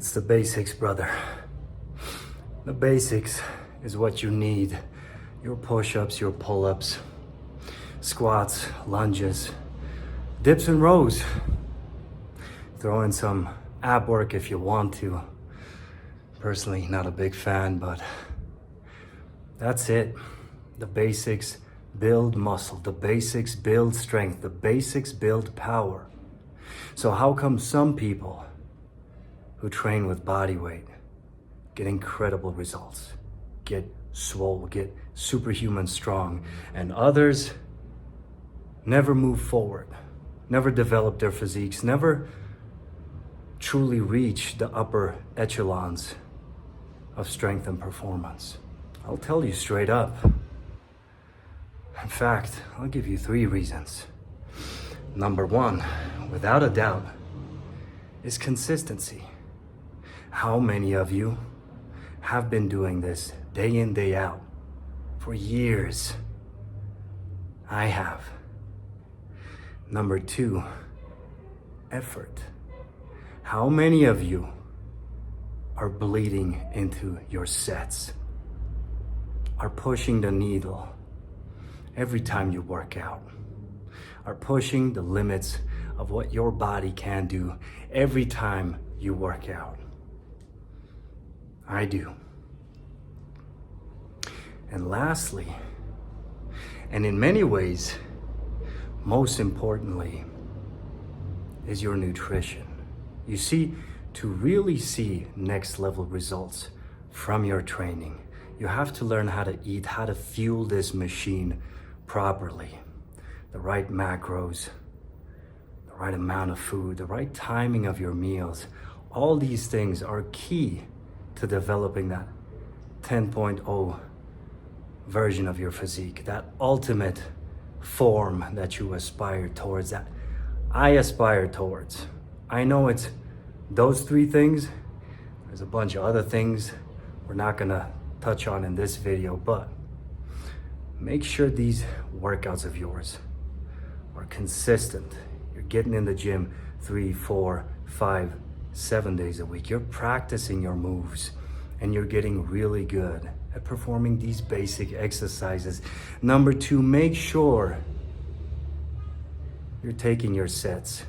It's the basics, brother. The basics is what you need. Your push-ups, your pull-ups, squats, lunges, dips and rows. Throw in some ab work if you want to. Personally, not a big fan, but that's it. The basics build muscle. The basics build strength. The basics build power. So how come some people who train with Bodyweight get incredible results, get swole, get superhuman strong, and others never move forward, never develop their physiques, never truly reach the upper echelons of strength and performance? I'll tell you straight up. In fact, I'll give you 3 reasons. Number 1, without a doubt, is consistency. How many of you have been doing this day in, day out for years? I have. Number 2, effort. How many of you are bleeding into your sets, are pushing the needle every time you work out, are pushing the limits of what your body can do every time you work out? I do. And lastly, and in many ways, most importantly, is your nutrition. You see, to really see next level results from your training, you have to learn how to eat, how to fuel this machine properly. The right macros, the right amount of food, the right timing of your meals. All these things are key to developing that 10.0 version of your physique, that ultimate form that you aspire towards, that I aspire towards. I know it's those 3 things. There's a bunch of other things we're not gonna touch on in this video, but make sure these workouts of yours are consistent. You're getting in the gym 3, 4, 5, 7 days a week. You're practicing your moves and you're getting really good at performing these basic exercises. Number 2, make sure you're taking your sets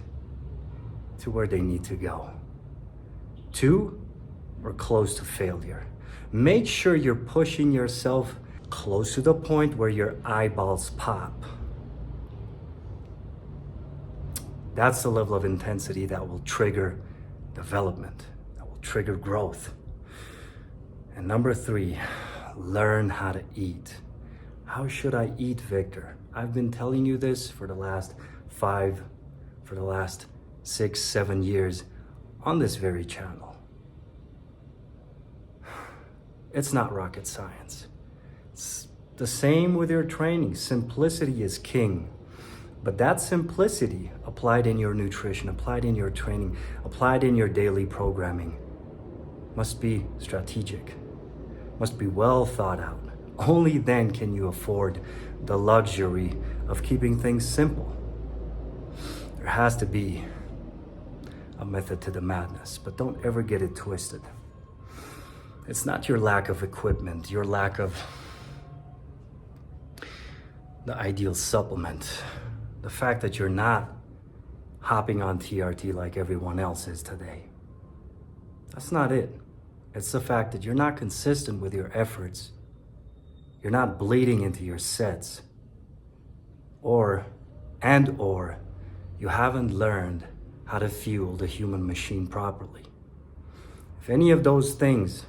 to where they need to go. 2, or close to failure. Make sure you're pushing yourself close to the point where your eyeballs pop. That's the level of intensity that will trigger development, that will trigger growth. And number 3, learn how to eat. How should I eat, Victor? I've been telling you this for the last 6, 7 years on this very channel. It's not rocket science. It's the same with your training. Simplicity is king. But that simplicity applied in your nutrition, applied in your training, applied in your daily programming must be strategic, must be well thought out. Only then can you afford the luxury of keeping things simple. There has to be a method to the madness, but don't ever get it twisted. It's not your lack of equipment, your lack of the ideal supplement, the fact that you're not hopping on TRT like everyone else is today. That's not it. It's the fact that you're not consistent with your efforts. You're not bleeding into your sets. Or you haven't learned how to fuel the human machine properly. If any of those things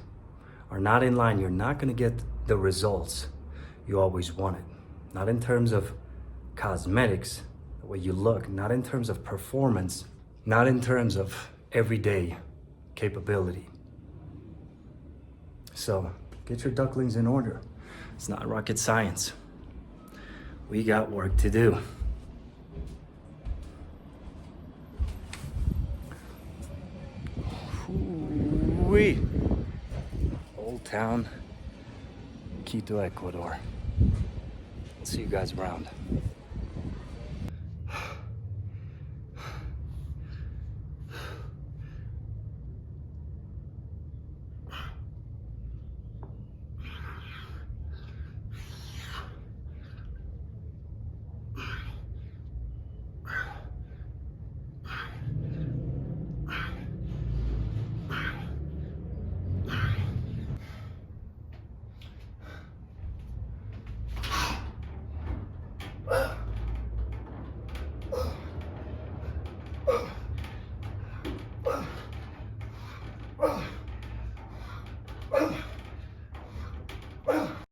are not in line, you're not going to get the results you always wanted. Not in terms of cosmetics, the way you look, not in terms of performance, not in terms of everyday capability. So get your ducklings in order. It's not rocket science. We got work to do. Ooh-wee. Old Town, Quito, Ecuador. See you guys around.